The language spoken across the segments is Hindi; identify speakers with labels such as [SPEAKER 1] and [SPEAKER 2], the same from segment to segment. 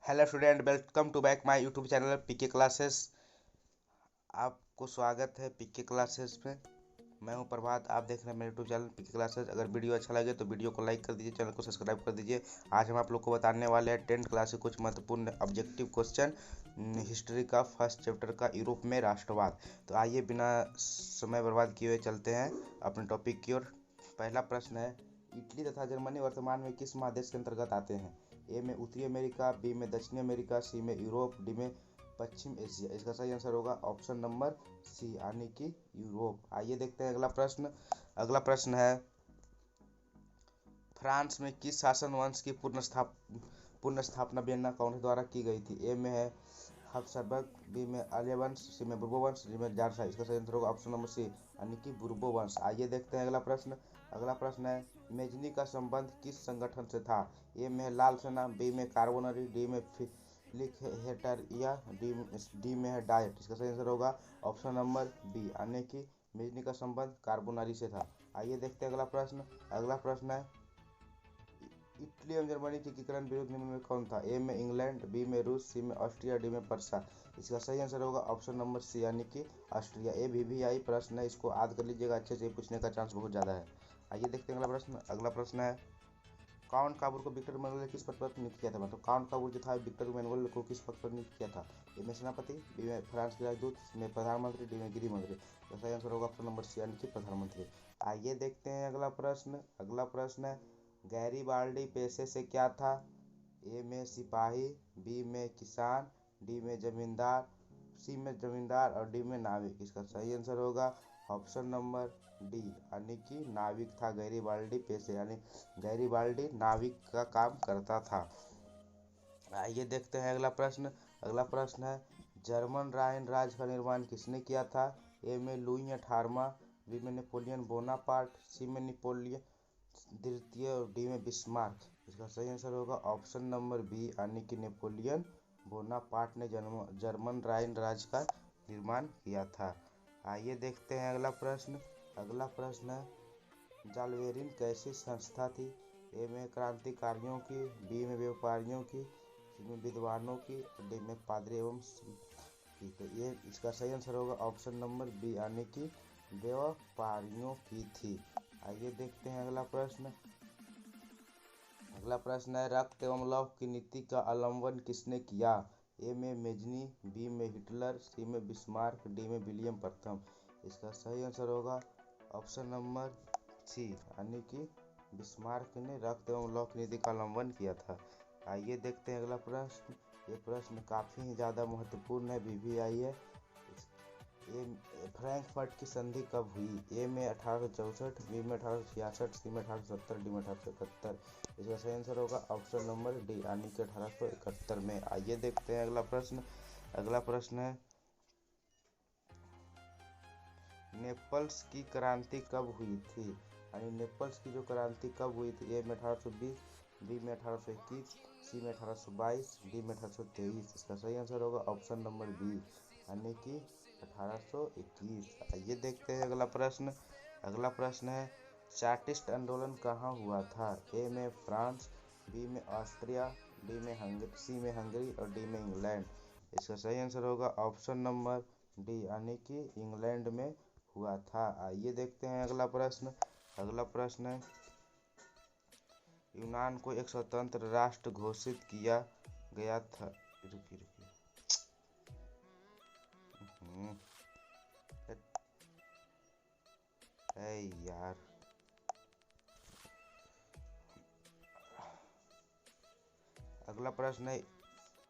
[SPEAKER 1] Hello student, welcome to back my YouTube channel PK classes. आपको स्वागत है पीके क्लासेस में। मैं हूं प्रभात, आप देख रहे हैं मेरे यूट्यूब चैनल पीके क्लासेस। अगर वीडियो अच्छा लगे तो वीडियो को लाइक कर दीजिए, चैनल को सब्सक्राइब कर दीजिए। आज हम आप लोग को बताने वाले हैं 10th क्लास के कुछ महत्वपूर्ण ऑब्जेक्टिव क्वेश्चन हिस्ट्री का फर्स्ट चैप्टर का यूरोप में राष्ट्रवाद। तो आइए बिना समय बर्बाद किए हुए चलते हैं अपने टॉपिक की ओर। पहला प्रश्न है, इटली तथा जर्मनी वर्तमान में किस महादेश के अंतर्गत आते हैं? ए में उत्तरी अमेरिका, बी में दक्षिणी अमेरिका, सी में यूरोप, डी में पश्चिम एशिया। इसका सही आंसर होगा ऑप्शन नंबर सी यानी कि यूरोप। आइए देखते हैं अगला प्रश्न। अगला प्रश्न है, फ्रांस में किस शासन वंश की पुनः स्थापना वियना काउंसिल द्वारा की गई थी? ए में है हब्सबर्ग, बी में आर्य वंश, सी में बुर्बो वंश, डी में जारसा। इसका सही आंसर होगा ऑप्शन नंबर सी यानी कि बुर्बो वंश। आइए देखते हैं अगला प्रश्न। अगला प्रश्न है, मेजनी का संबंध किस संगठन से था? ए में लाल सेना, बी में कार्बोनरी, डी में फिलिक हेटरिया, डी में है डाइट। इसका सही आंसर होगा ऑप्शन नंबर बी यानी कि मेजनी का संबंध कार्बोनरी से था। आइए देखते हैं अगला प्रश्न। अगला प्रश्न है, इटली एवं जर्मनी के एकीकरण विरोध निम्न में कौन था? ए में इंग्लैंड, बी में रूस, सी में ऑस्ट्रिया, डी में पर्सा। इसका सही आंसर होगा ऑप्शन नंबर सी यानी कि ऑस्ट्रिया। ए VVI प्रश्न है, इसको याद कर लीजिएगा, अच्छे से पूछने का चांस बहुत ज़्यादा है। आइए देखते हैं अगला प्रश्न। अगला प्रश्न है, काउंट काबूर को विक्टर मैनुअल ने किस पद पर नियुक्त किया था? मतलब काउंट काबूर जो था विक्टर मैनुअल को किस पद पर नियुक्त किया था? ए में सेनापति, बी में फ्रांस के राजदूत, सी में प्रधानमंत्री, डी में गृह मंत्री। तो सही आंसर होगा ऑप्शन नंबर सी यानी कि प्रधानमंत्री। आइए देखते हैं अगला प्रश्न। अगला प्रश्न है, गैरीबाल्डी पेशे से क्या था? ए में सिपाही, बी में किसान, डी में जमींदार, सी में जमींदार और डी में नाविक। इसका सही आंसर होगा ऑप्शन नंबर डी यानी कि नाविक था गैरीबाल्डी पेशे, यानी गैरीबाल्डी नाविक का काम करता था। आइए देखते हैं अगला प्रश्न। अगला प्रश्न है, जर्मन राइन राज्य का निर्माण किसने किया था? ए में लुई 18वां, बी में नेपोलियन बोनापार्ट, सी में नेपोलियन द्वितीय और डी में बिस्मार्क। इसका सही आंसर होगा ऑप्शन नंबर बी यानी कि नेपोलियन बोनापार्ट ने जर्मन राइन राज्य का निर्माण किया था। आइए देखते हैं अगला प्रश्न। अगला प्रश्न है, जालवेरिन कैसी संस्था थी? ए में क्रांतिकारियों की, बी में व्यापारियों की, सी में विद्वानों की, डी में पादरी एवं की। तो ये इसका सही आंसर होगा ऑप्शन नंबर बी यानी कि व्यापारियों की थी। आइए देखते हैं अगला प्रश्न। अगला प्रश्न है, रक्त एवं लौह की नीति का अवलंबन किसने किया? ए में मेजनी, बी में हिटलर, सी में बिस्मार्क, डी में विलियम प्रथम। इसका सही आंसर होगा ऑप्शन नंबर सी यानी कि बिस्मार्क ने रक्त एवं लौह की नीति का अवलंबन किया था। आइए देखते हैं अगला प्रश्न। ये प्रश्न काफ़ी ही ज़्यादा महत्वपूर्ण है, VVI है। फ्रैंकफर्ट की संधि कब हुई? ए में 1864, बी में 1866, सी में 1870, डी में 1871। इसका सही आंसर होगा ऑप्शन नंबर डी यानी कि 1871 में। आइए देखते हैं अगला प्रश्न। अगला प्रश्न है, नेपल्स की क्रांति कब हुई थी? यानी नेपल्स की जो क्रांति कब हुई थी? ए में 1820, बी में 1821, सी में 1822, डी में 1823। इसका सही आंसर होगा ऑप्शन नंबर बी यानी कि 1821। आइए देखते हैं अगला प्रश्न। अगला प्रश्न है, चार्टिस्ट आंदोलन कहाँ हुआ था? ए में फ्रांस, बी में ऑस्ट्रिया, डी में हंगरी, सी में हंगरी और डी में इंग्लैंड। इसका सही आंसर होगा ऑप्शन नंबर डी यानी कि इंग्लैंड में हुआ था। आइए देखते हैं अगला प्रश्न। अगला प्रश्न है, यूनान को एक स्वतंत्र राष्ट्र घोषित किया गया था। रुकिए रुकिए, यार, अगला प्रश्न है,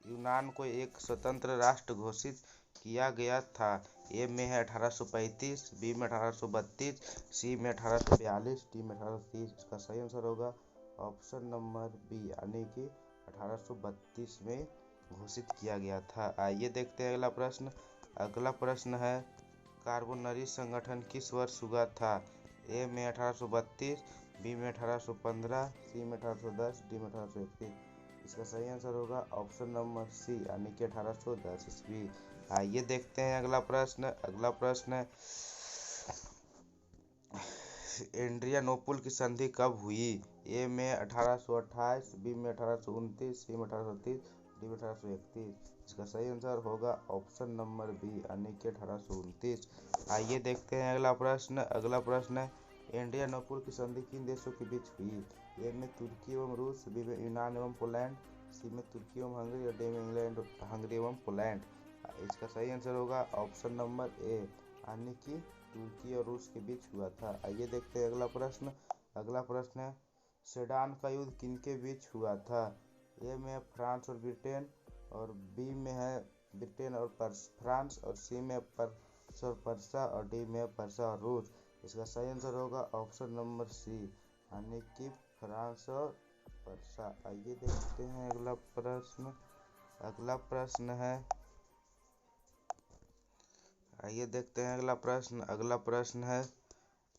[SPEAKER 1] यूनान को एक स्वतंत्र राष्ट्र घोषित किया गया था। ए में है 1835, बी में 1832, सी में 1842, डी में 1830। इसका सही आंसर होगा ऑप्शन नंबर बी यानी कि 1832 में घोषित किया गया था। आइए देखते हैं अगला प्रश्न। अगला प्रश्न है, कार्बोनरी संगठन किस वर्ष हुआ था? ए में 1832, बी में 1815, सी में 1810, डी में 1831। इसका सही आंसर होगा ऑप्शन नंबर सी यानी कि 1810 ईस्वी। आइए देखते हैं अगला प्रश्न। अगला प्रश्न है, एड्रियानोपुल की संधि कब हुई? ए में 1828, बी में 1829, सी में 1830, डी में 1831। इसका सही आंसर होगा ऑप्शन नंबर बी यानी कि 1829। आइए देखते हैं अगला प्रश्न। अगला प्रश्न है इंडिया नौकुर की संधि किन देशों के बीच हुई? ए में तुर्की एवं रूस, बी में यूनान एवं पोलैंड, सी में तुर्की एवं हंगरी और डी में इंग्लैंड हंगरी एवं पोलैंड। इसका सही आंसर होगा ऑप्शन नंबर ए यानी कि तुर्की और रूस के बीच हुआ था। आइए देखते हैं अगला प्रश्न। अगला प्रश्न है सेडान का युद्ध किनके बीच हुआ था? ए में है फ्रांस और ब्रिटेन, और बी में है ब्रिटेन और फ्रांस, और सी में पर्स और पर्सा, और डी में पर्सा और रूस। इसका सही आंसर होगा ऑप्शन नंबर सी यानी कि फ्रांस और पर्सा। आइए देखते हैं अगला प्रश्न। अगला प्रश्न है आइए देखते हैं अगला प्रश्न। अगला प्रश्न है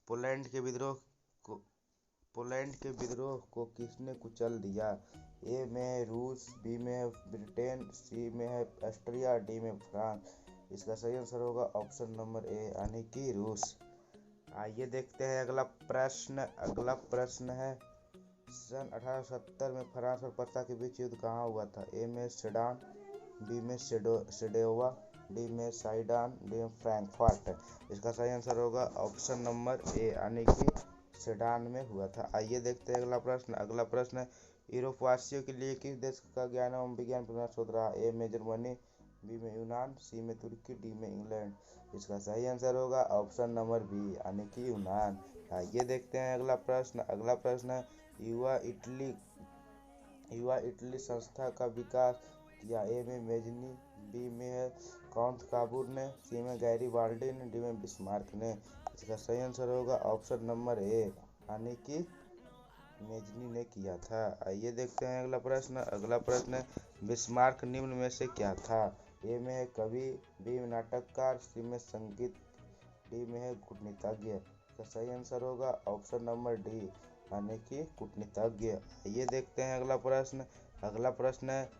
[SPEAKER 1] पोलैंड के विद्रोह को किसने कुचल दिया? ए में है रूस, बी में है ब्रिटेन, सी में है ऑस्ट्रिया, डी में फ्रांस। इसका सही आंसर होगा ऑप्शन नंबर ए यानी कि रूस। आइए देखते हैं अगला प्रश्न। अगला प्रश्न है सन 1870 में फ्रांस और पर्सा के बीच युद्ध कहाँ हुआ था? ए में सेडान, बी में सेडोवा, डी में साइडान, डी में फ्रैंकफर्ट। इसका सही आंसर होगा ऑप्शन नंबर ए यानी कि सेडान में हुआ था। आइए देखते हैं अगला प्रश्न। अगला प्रश्न है यूरोपवासियों के लिए किस देश का ज्ञान एवं विज्ञान प्रचार शोध रहा? ए में जर्मनी, बी में यूनान, सी में तुर्की, डी में इंग्लैंड। इसका सही आंसर होगा ऑप्शन नंबर बी यानी कि यूनान। आइए देखते हैं अगला प्रश्न। अगला प्रश्न है युवा इटली संस्था का विकास किया? ए में मेजनी, बी में है काउंट काबूर ने, सी में गैरीबाल्डी ने, डी में बिस्मार्क ने। इसका सही आंसर होगा ऑप्शन नंबर ए यानी कि मेजनी ने किया था। आइए देखते हैं अगला प्रश्न। अगला प्रश्न है बिस्मार्क निम्न में से क्या था? ए में है कवि, बी में नाटककार, सी में संगीत, डी में है कूटनीतिज्ञ। इसका सही आंसर होगा ऑप्शन नंबर डी यानी कि कूटनीतिज्ञ। आइए देखते हैं अगला प्रश्न। अगला प्रश्न है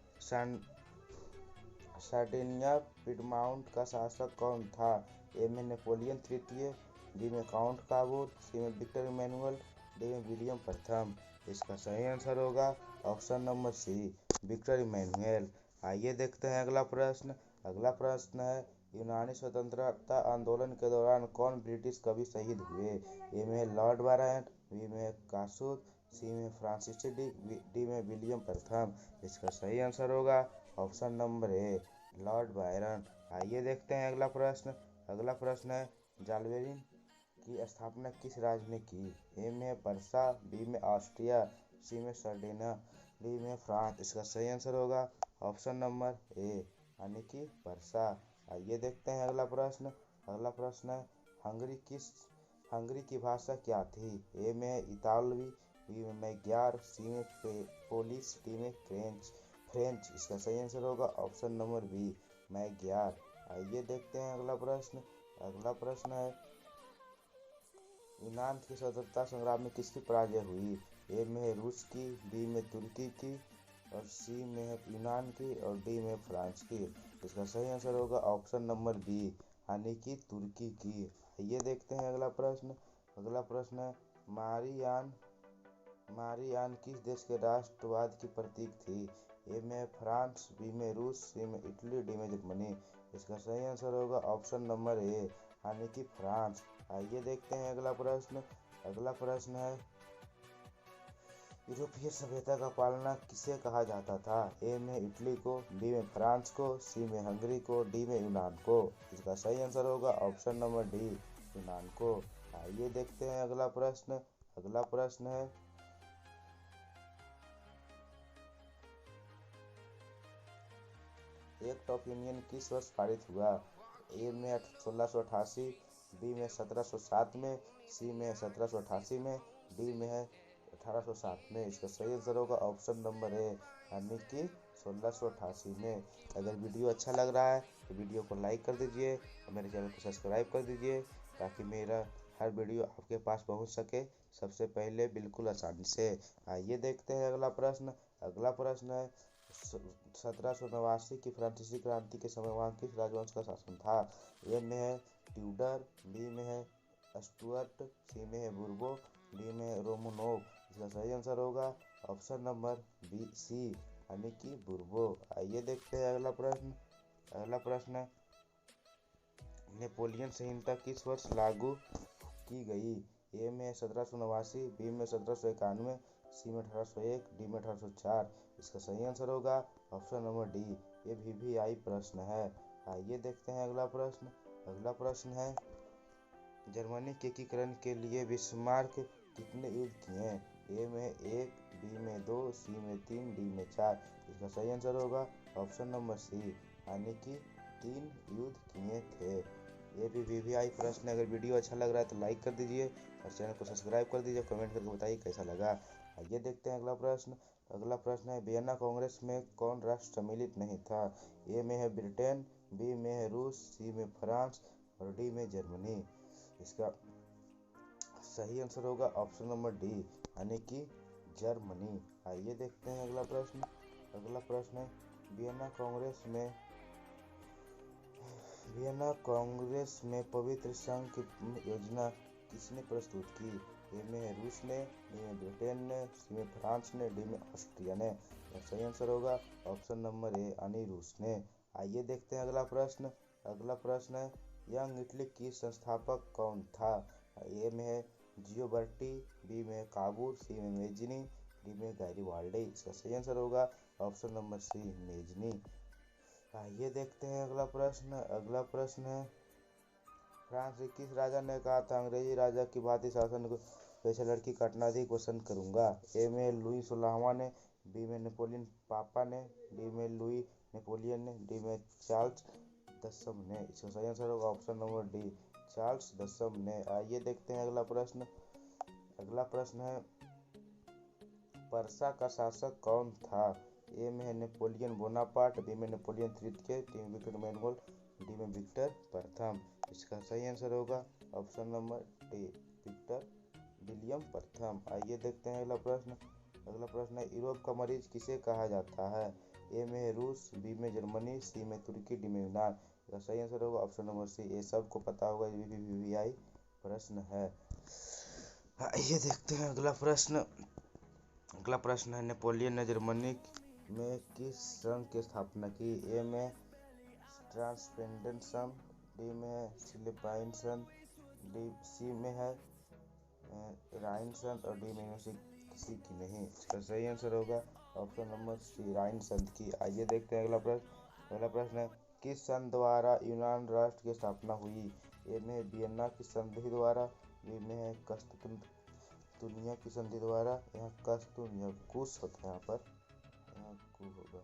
[SPEAKER 1] सार्डिनिया पिडमाउंट का शासक कौन था? ए में नेपोलियन तृतीय, बी में काउंट काबूर, सी में विक्टर इमैनुअल, डी में विलियम प्रथम। इसका सही आंसर होगा option number C Victor Emmanuel. आइए देखते हैं अगला प्रश्न। अगला प्रश्न है यूनानी स्वतंत्रता आंदोलन के दौरान कौन ब्रिटिश कवि शहीद हुए? ए में लॉर्ड बायरन, बी में कासूद, सी में फ्रांसिस डी में विलियम प्रथम। इसका सही आंसर होगा option number A Lord Byron. आइए देखते हैं अगला प्रश्न। अगला प्रश्न है जालवेरिन की स्थापना किस राज्य ने की? ए में पर्सा, बी में ऑस्ट्रिया, सी में सर्डिनिया, डी में फ्रांस। इसका सही आंसर होगा ऑप्शन नंबर ए यानी कि पर्सा। आइए देखते हैं अगला प्रश्न। अगला प्रश्न है हंगरी की भाषा क्या थी? ए में इतालवी, बी में मैग्यार, सी में पोलिश, डी में फ्रेंच। इसका सही आंसर होगा ऑप्शन नंबर बी मैग्यार। आइए देखते हैं अगला प्रश्न। अगला प्रश्न है यूनान के स्वतंत्रता संग्राम में किसकी पराजय हुई? ए में है रूस की, बी में तुर्की की, और सी में है यूनान की, और डी में फ्रांस की। इसका सही आंसर होगा ऑप्शन नंबर बी यानी कि तुर्की की। ये देखते हैं अगला प्रश्न। अगला प्रश्न है मारियान किस देश के राष्ट्रवाद की प्रतीक थी? ए में फ्रांस, बी में रूस, सी में इटली, डी में जर्मनी। इसका सही आंसर होगा ऑप्शन नंबर ए यानी कि फ्रांस। आइए देखते हैं अगला प्रश्न। अगला प्रश्न है यूरोपीय सभ्यता का पालना किसे कहा जाता था? ए में इटली को, बी में फ्रांस को, सी में हंगरी को, डी में यूनान को। इसका सही आंसर होगा ऑप्शन नंबर डी यूनान को। आइए देखते हैं अगला प्रश्न। अगला प्रश्न है एक्ट ऑफ यूनियन किस वर्ष पारित हुआ? ए में 1688, बी में 1707 में, सी में 1788 में, डी में है 1807 में। इसका सही आंसर होगा ऑप्शन नंबर ए यानी कि 1688 में। अगर वीडियो अच्छा लग रहा है तो वीडियो को लाइक कर दीजिए और मेरे चैनल को सब्सक्राइब कर दीजिए ताकि मेरा हर वीडियो आपके पास पहुंच सके सबसे पहले बिल्कुल आसानी से। आइए देखते हैं अगला प्रश्न। अगला प्रश्न है 1789 की फ्रांसीसी क्रांति के समय वहाँ किस राजवंश का शासन था? ए में है ट्यूडर, बी में है स्टुअर्ट, सी में है बूर्बो, डी में है रोमनोव। इसका सही आंसर होगा ऑप्शन नंबर बी सी यानी कि बुर्बो। आइए देखते हैं अगला प्रश्न। अगला प्रश्न है, नेपोलियन संहिता किस वर्ष लागू की गई? ए में 1789, बी में 1791, सी में 1801, डी में 1804। इसका सही आंसर होगा ऑप्शन नंबर डी। ये वीवीआई प्रश्न है। आइए देखते हैं अगला प्रश्न। अगला प्रश्न है, जर्मनी के एकीकरण के लिए बिस्मार्क कितने युद्ध किए? ए में 1, बी में 2, सी में 3, डी में 4। इसका सही आंसर होगा ऑप्शन नंबर सी, यानी कि 3 युद्ध किए थे। ये भी वीवीआई प्रश्न है। अगर वीडियो अच्छा लग रहा है तो लाइक कर दीजिए और चैनल को सब्सक्राइब कर दीजिए। कमेंट करके बताइए कैसा लगा। आइए देखते हैं अगला प्रश्न। अगला प्रश्न है, वियना कांग्रेस में कौन राष्ट्र सम्मिलित नहीं था? ए में है ब्रिटेन, बी में है रूस, सी में फ्रांस और डी में जर्मनी। इसका सही आंसर होगा ऑप्शन नंबर डी, यानी कि जर्मनी। आइए देखते हैं अगला प्रश्न। अगला प्रश्न है, वियना कांग्रेस में पवित्र संघ की योजना किसने प्रस्तुत की? ए में है रूस ने, बी में ब्रिटेन ने, सी में फ्रांस ने, डी में ऑस्ट्रिया ने। सही आंसर होगा ऑप्शन नंबर ए, यानी रूस ने। आइए देखते हैं अगला प्रश्न। अगला प्रश्न है, यंग इटली की संस्थापक कौन था? ए में है जियोबर्टी, बी में काबूर, सी में मेजनी, डी में गैरिबाल्डी। इसका सही आंसर होगा ऑप्शन नंबर सी, मेजनी। आइए देखते हैं अगला प्रश्न। अगला प्रश्न है, फ्रांस के किस राजा ने कहा था, अंग्रेजी राजा की भांति शासन को पेशा लड़की काटना अधिक पसंद करूंगा? ए में लुई 16वां ने, बी में नेपोलियन पापा ने, डी में लुई नेपोलियन ने, डी में चार्ल्स 10 ने। इसका सही आंसर होगा ऑप्शन नंबर डी, चार्ल्स 10 ने। आइए देखते हैं अगला प्रश्न। अगला प्रश्न है, पर्सा का शासक कौन था? ए में है नेपोलियन बोनापार्ट, बी में नेपोलियन तृतीय, डी में विक्टर मैनुअल, डी में विक्टर प्रथम। इसका सही आंसर होगा option number D, Victor William प्रथम। आइए देखते हैं अगला प्रश्न। अगला प्रश्न है, यूरोप का मरीज किसे कहा जाता है? ए में है रूस, बी में जर्मनी, सी में तुर्की, डी में यूनान। इसका सही आंसर होगा ऑप्शन नंबर सी। ये सबको पता होगा, ये भी वीवीआई प्रश्न है। आइए देखते हैं अगला प्रश्न। अगला प्रश्न है, नेपोलियन ने जर्मनी में किस संघ की स्थापना की? ए में ट्रांसपेंडेंट संघ, डी में है सिलिपाइन संघ, सी में है राइन संघ और डी में से किसी की नहीं। इसका सही आंसर होगा ऑप्शन नंबर सी, राइन संघ की। आइए देखते हैं अगला प्रश्न। अगला प्रश्न है, किस संघ द्वारा यूनान राष्ट्र की स्थापना हुई? ए में वियना की संधि द्वारा, बी में है कस्तूनिया की संधि द्वारा, यहाँ कस्तूनिया कुश होता है, यहाँ पर यहाँ कु होगा,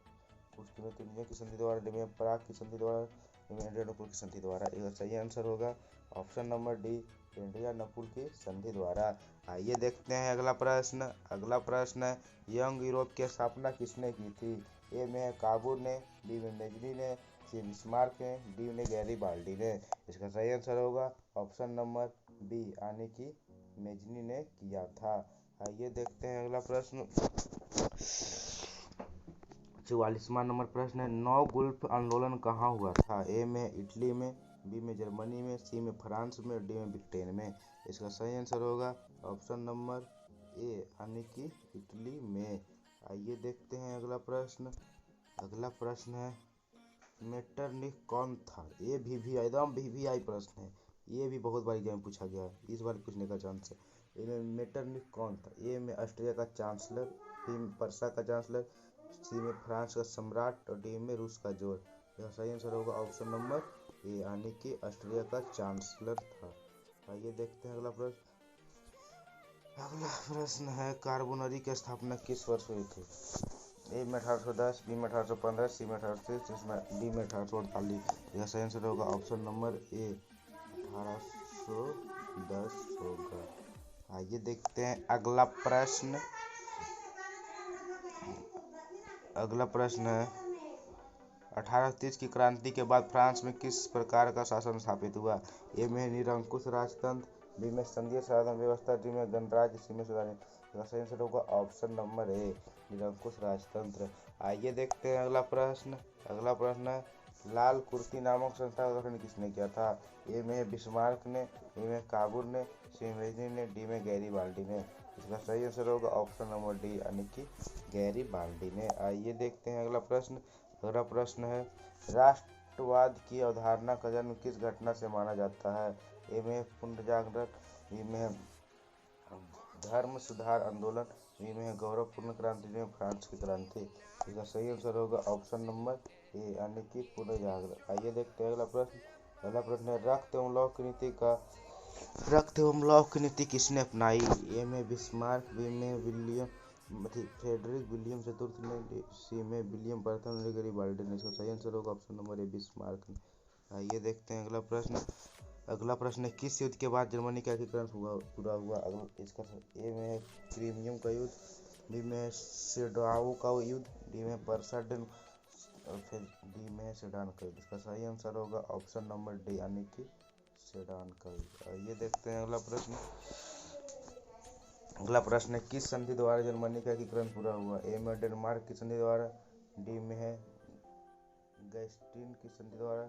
[SPEAKER 1] कस्तूनिया की संधि द्वारा, डी में प्राग की संधि द्वारा, डी में एड्रियानोपुल की संधि द्वारा। यह सही आंसर होगा ऑप्शन नंबर डी, एड्रियानोपुल की संधि द्वारा। आइए देखते हैं अगला प्रश्न। अगला प्रश्न है, यंग यूरोप की स्थापना किसने की थी? ए में है काबूर ने, बी में मेजनी ने, सी बिस्मार्क ने, डी में गैरिबाल्डी ने। इसका सही आंसर होगा ऑप्शन नंबर बी, यानी कि मेजनी ने किया था। आइए देखते हैं अगला प्रश्न। 44वां नंबर प्रश्न है, 9 गुल्फ आंदोलन कहाँ हुआ था? ए में इटली में, बी में जर्मनी में, सी में फ्रांस में, डी में ब्रिटेन में। इसका सही आंसर होगा ऑप्शन नंबर ए, यानी कि इटली में। आइए देखते हैं अगला प्रश्न। अगला प्रश्न है, मेटरनिख कौन था? ये भी एकदम वीवीआई प्रश्न है, ये भी बहुत बार एग्जाम में पूछा गया है, इस बार पूछने का चांस है। इनमें मेटरनिख कौन था? ए में ऑस्ट्रिया का चांसलर, बी में पर्सा का चांसलर, सी में फ्रांस का सम्राट और डी में रूस का जोर। यह सही आंसर होगा ऑप्शन नंबर ए, यानी कि ऑस्ट्रिया का चांसलर था। आइए देखते हैं अगला प्रश्न। अगला प्रश्न है, कार्बोनरी की स्थापना किस वर्ष हुई थी? ए में 1810, बी में 1815, सी में 1830, डी में 1848। यह सही आंसर होगा ऑप्शन नंबर ए, 1810 होगा। आइए देखते हैं अगला प्रश्न। अगला प्रश्न है, 1830 की क्रांति के बाद फ्रांस में किस प्रकार का शासन स्थापित हुआ? ए में निरंकुश राजतंत्र, बी में संघीय शासन व्यवस्था, डी में गणराज्य, सी में सुधार। सही आंसर होगा ऑप्शन नंबर ए, निरंकुश राजतंत्र। आइए देखते हैं अगला प्रश्न। अगला प्रश्न है, लाल कुर्ती नामक संस्था का गठन किसने किया था? ए में बिस्मार्क ने, बी में काबूर ने, सी में मेजनी ने, डी में गैरिबाल्डी ने। इसका सही आंसर होगा ऑप्शन नंबर डी यानी कि गैरीबाल्डी ने। आइए देखते हैं अगला प्रश्न। अगला प्रश्न है, राष्ट्रवाद की अवधारणा का जन्म किस घटना से माना जाता है? ए में पुनर्जागरण, बी में धर्म सुधार आंदोलन, बी में गौरवपूर्ण क्रांति, डी में फ्रांस की क्रांति। इसका सही आंसर होगा ऑप्शन नंबर ए यानी कि पुनर्जागरण। आइए देखते हैं अगला प्रश्न। अगला प्रश्न है, रक्त एवं लौह की नीति किसने अपनाई? ए में बिस्मार्क, बी में फ्रेडरिक विलियम चतुर्थ ने, सी में विलियम प्रथम ने, गैरीबाल्डी ने। इसका सही आंसर होगा ऑप्शन नंबर ए बिस्मार्क ने। आइए देखते हैं अगला प्रश्न। अगला प्रश्न है, किस युद्ध के बाद जर्मनी का एकीकरण पूरा हुआ? इसका ए में है क्रीमियम का युद्ध, बी में सेडाओ का युद्ध, डी में बर्साडेन और फिर डी में सेडान का युद्ध। इसका सही आंसर होगा ऑप्शन नंबर डी यानी कि सेडान का युद्ध। आइए देखते हैं अगला प्रश्न। अगला प्रश्न है, किस संधि द्वारा जर्मनी का एकीकरण पूरा हुआ? ए में डेनमार्क की संधि द्वारा, डी में है गैस्टिन की संधि द्वारा,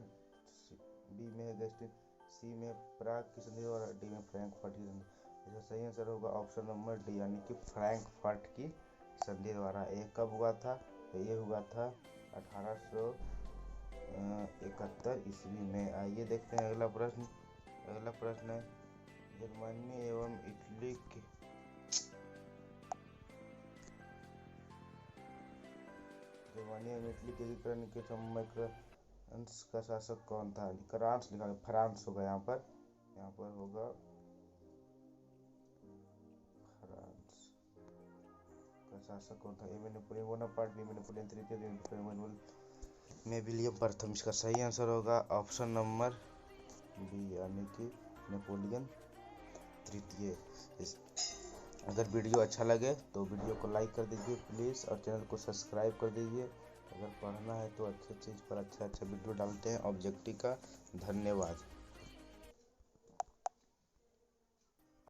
[SPEAKER 1] बी में है गैस्टिन, सी में प्राग की संधि द्वारा, डी में फ्रैंकफर्ट की संधि। इसका सही आंसर होगा ऑप्शन नंबर डी यानी कि फ्रैंकफर्ट की संधि द्वारा। ये कब हुआ था? ये हुआ था 1871 ईस्वी में। आइए देखते हैं अगला प्रश्न। अगला प्रश्न है, जर्मनी एवं इटली के एकीकरण के समय फ्रांस का शासक कौन था? फ्रांस लिखा है, फ्रांस होगा यहाँ पर होगा फ्रांस का शासक कौन था? ए में नेपोलियन बोनापार्ट, बी में नेपोलियन तृतीय, डी में विलियम प्रथम। इसका सही आंसर होगा ऑप्शन नंबर बी यानी कि नेपोलियन तृतीय। अगर वीडियो अच्छा लगे तो वीडियो को लाइक कर दीजिए प्लीज़, और चैनल को सब्सक्राइब कर दीजिए। अगर पढ़ना है तो अच्छे चीज़ पर अच्छा वीडियो डालते हैं ऑब्जेक्टिव का। धन्यवाद।